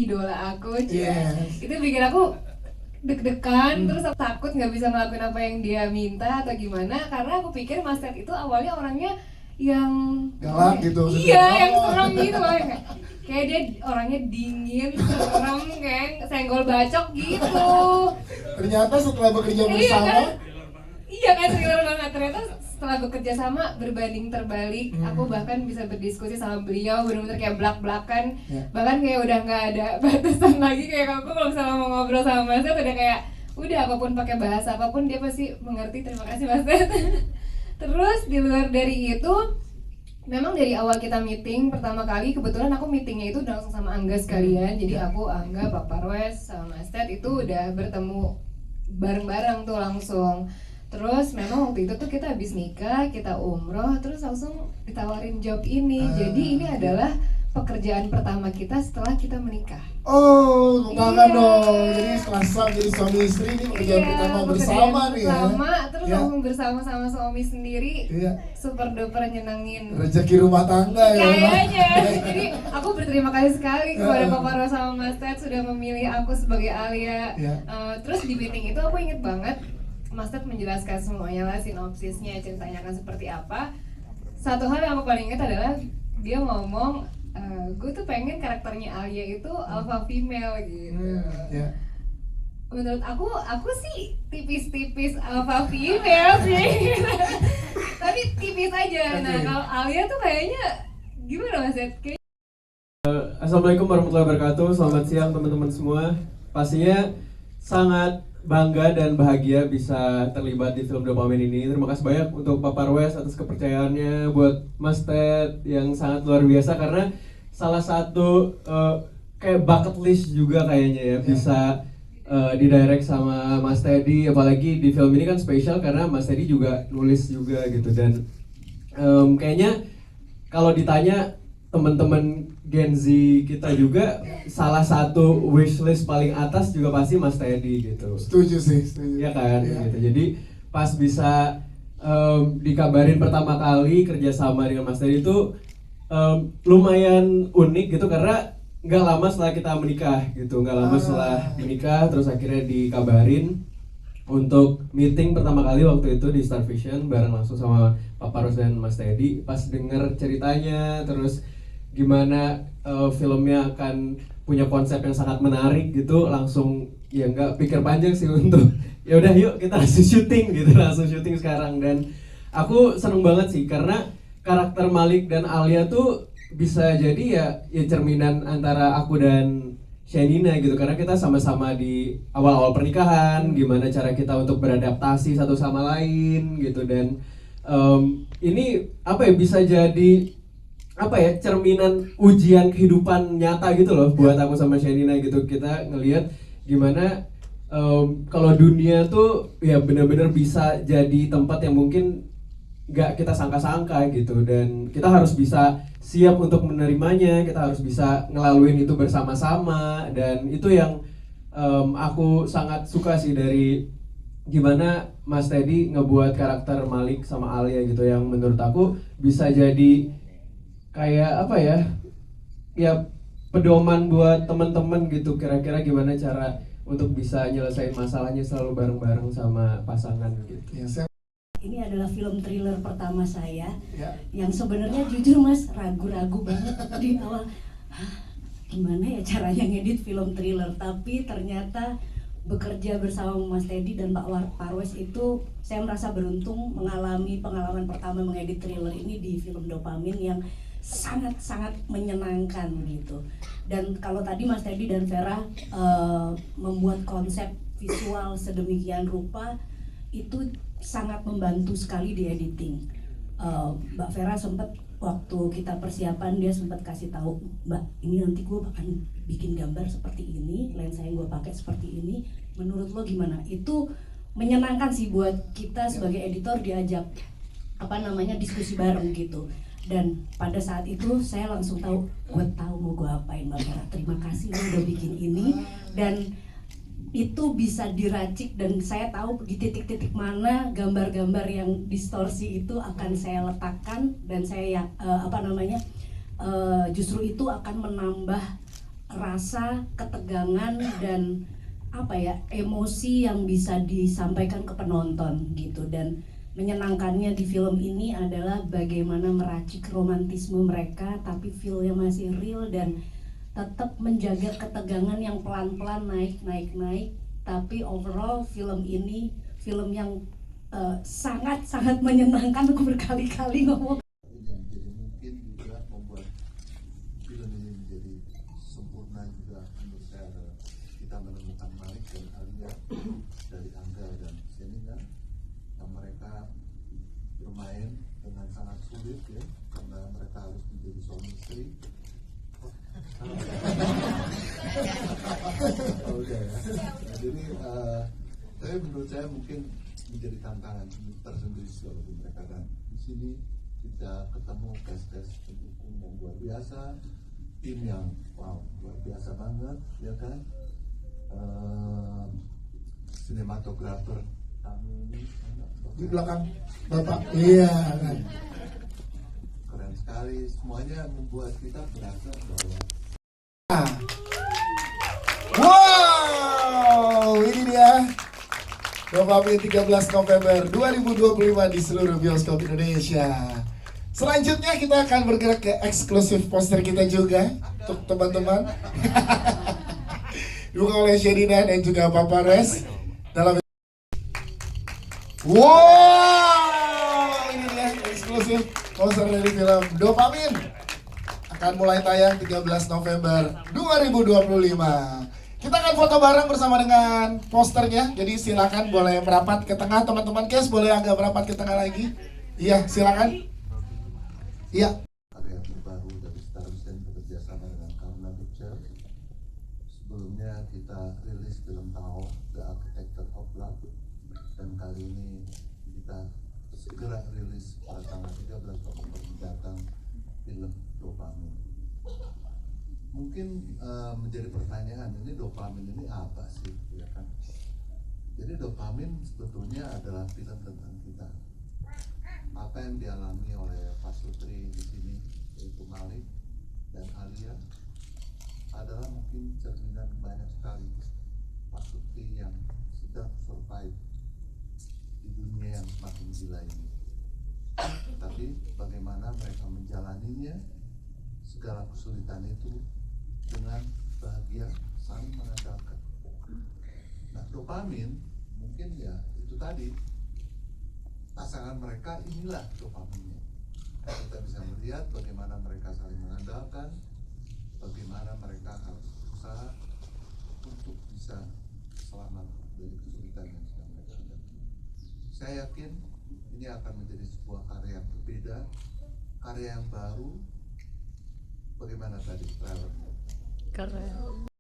idola aku. Itu bikin aku deg-degan, terus aku takut nggak bisa ngelakuin apa yang dia minta atau gimana, karena aku pikir Mas Ted itu awalnya orangnya yang galak gitu. Iya, yang serem gitu loh. Kayak dia orangnya dingin, serem, kayak senggol bacok gitu. Ternyata setelah bekerja bersama, Iya kan, thriller banget. Ternyata setelah bekerja sama berbanding terbalik. Aku bahkan bisa berdiskusi sama beliau benar-benar kayak belak-belakan. Bahkan kayak udah nggak ada batasan lagi. Kayak aku kalau misalnya mau ngobrol sama Mas Ted udah kayak udah apapun pakai bahasa apapun dia pasti mengerti. Terima kasih Mas Ted. Terus di luar dari itu, memang dari awal kita meeting pertama kali, kebetulan aku meetingnya itu udah langsung sama Angga sekalian. Jadi aku, Angga, Pak Parwes, sama Mas Ted itu udah bertemu bareng-bareng tuh langsung. Terus memang waktu itu tuh kita habis nikah, kita umroh, terus langsung ditawarin job ini. Jadi ini adalah pekerjaan pertama kita setelah kita menikah. oh bukan dong. Jadi setelah jadi suami istri ini pekerjaan pertama bersama nih ya. Terus langsung bersama-sama suami sendiri. Super duper nyenengin. Rezeki rumah tangga ya. Kayaknya. Jadi aku berterima kasih sekali kepada Pak Parwa sama Mas Ted sudah memilih aku sebagai Alia. Terus di meeting itu aku inget banget Mas Ted menjelaskan semuanya lah, sinopsisnya, ceritanya akan seperti apa. Satu hal yang aku paling ingat adalah dia ngomong, gue tuh pengen karakternya Alia itu alpha female gitu. Menurut aku sih tipis-tipis alpha female sih. Tapi tipis aja. Nah kalau Alia tuh kayaknya gimana Mas Ted? Assalamualaikum warahmatullahi wabarakatuh. Selamat siang teman-teman semua. Pastinya sangat bangga dan bahagia bisa terlibat di film Dopamin ini. Terima kasih banyak untuk Pak Parwes atas kepercayaannya, buat Mas Ted yang sangat luar biasa karena salah satu kayak bucket list juga kayaknya ya bisa didirect sama Mas Teddy. Apalagi di film ini kan spesial karena Mas Teddy juga nulis juga gitu. Dan kayaknya kalau ditanya teman-teman Gen Z kita juga salah satu wishlist paling atas juga pasti Mas Teddy gitu. Setuju sih, setuju. Iya kan, gitu. Jadi pas bisa dikabarin pertama kali kerjasama dengan Mas Teddy itu lumayan unik gitu karena nggak lama setelah kita menikah gitu, nggak lama setelah menikah terus akhirnya dikabarin untuk meeting pertama kali waktu itu di Star Vision bareng langsung sama Pak Parus dan Mas Teddy. Pas denger ceritanya terus gimana filmnya akan punya konsep yang sangat menarik gitu, langsung ya nggak pikir panjang sih untuk ya udah yuk kita langsung syuting gitu, langsung syuting sekarang. Dan aku seneng banget sih karena karakter Malik dan Alia tuh bisa jadi ya cerminan antara aku dan Shenina gitu, karena kita sama-sama di awal-awal pernikahan, gimana cara kita untuk beradaptasi satu sama lain gitu. Dan ini apa ya, bisa jadi apa ya, cerminan ujian kehidupan nyata gitu loh buat aku sama Shenina gitu. Kita ngelihat gimana kalau dunia tuh ya benar-benar bisa jadi tempat yang mungkin nggak kita sangka-sangka gitu, dan kita harus bisa siap untuk menerimanya, kita harus bisa ngelaluin itu bersama-sama. Dan itu yang aku sangat suka sih dari gimana Mas Teddy ngebuat karakter Malik sama Alia gitu, yang menurut aku bisa jadi kayak apa ya, ya pedoman buat teman-teman gitu, kira-kira gimana cara untuk bisa nyelesain masalahnya selalu bareng-bareng sama pasangan gitu. Ini adalah film thriller pertama saya, yang sebenarnya jujur Mas ragu-ragu banget di awal, gimana ya caranya ngedit film thriller, tapi ternyata bekerja bersama Mas Teddy dan Pak Parwes itu saya merasa beruntung mengalami pengalaman pertama mengedit thriller ini di film Dopamin yang sangat-sangat menyenangkan gitu. Dan kalau tadi Mas Teddy dan Vera membuat konsep visual sedemikian rupa, itu sangat membantu sekali di editing. Mbak Vera sempat waktu kita persiapan, dia sempat kasih tahu, Mbak, ini nanti gue akan bikin gambar seperti ini, lensa yang gue pakai seperti ini, menurut lo gimana? Itu menyenangkan sih buat kita sebagai editor, diajak diskusi bareng gitu. Dan pada saat itu saya langsung tahu, gue tahu mau gue apain Mbak Vera, terima kasih lo udah bikin ini. Dan itu bisa diracik, dan saya tahu di titik-titik mana gambar-gambar yang distorsi itu akan saya letakkan, dan saya justru itu akan menambah rasa ketegangan dan apa ya, emosi yang bisa disampaikan ke penonton gitu. Dan menyenangkannya di film ini adalah bagaimana meracik romantisme mereka tapi feel-nya masih real dan tetap menjaga ketegangan yang pelan-pelan naik, tapi overall film ini film yang sangat-sangat menyenangkan. Aku berkali-kali ngomong. Yang jadi mungkin juga membuat film ini menjadi sempurna juga menurut saya adalah kita menemukan Malik dan Alia dari Angga dan Senina yang mereka bermain dengan sangat sulit ya, karena mereka harus menjadi suami istri. Oh, udah ya. Nah, jadi tapi menurut saya mungkin menjadi tantangan tersendiri bagi mereka, dan di sini kita ketemu cast pendukung yang luar biasa, tim yang wow luar biasa banget ya kan, sinematografer kami ini Di belakang Bapak. Iya kan. keren sekali, semuanya membuat kita berasa bahwa Wow, ini dia Dopamin 13 November 2025 di seluruh bioskop Indonesia. Selanjutnya kita akan bergerak ke eksklusif poster kita juga untuk teman-teman. Dibuka oleh Sherina dan juga Papa Res dalam. Wow, ini dia eksklusif poster dari film Dopamin. Akan mulai tayang 13 November 2025. Kita akan foto bareng bersama dengan posternya. Jadi silakan boleh merapat ke tengah, teman-teman cast boleh agak merapat ke tengah lagi. Iya, silakan. Iya. karya terbaru dari Star Wars bekerja sama dengan Karna Picture. Sebelumnya kita rilis film Tao, The Architect of Love, dan kali ini kita segera rilis pada tanggal 13 November mendatang film Dopamin. Mungkin menjadi pertanyaan, ini dopamin ini apa sih, ya kan? Jadi dopamin sebetulnya adalah film tentang kita. Apa yang dialami oleh Pak Sutri di sini, yaitu Malik dan Alia, adalah mungkin cerminan banyak sekali Pak Sutri yang sedang survive di dunia yang semakin gila ini. Tapi bagaimana mereka menjalaninya, segala kesulitan itu dengan bahagia, saling mengandalkan. Nah, dopamin mungkin ya itu tadi, pasangan mereka inilah dopaminnya. Kita bisa melihat bagaimana mereka saling mengandalkan, bagaimana mereka harus berusaha untuk bisa selamat dari kesulitan yang sedang mereka hadapi. Saya yakin ini akan menjadi sebuah karya yang berbeda, karya yang baru. Bagaimana tadi trailernya? Keren.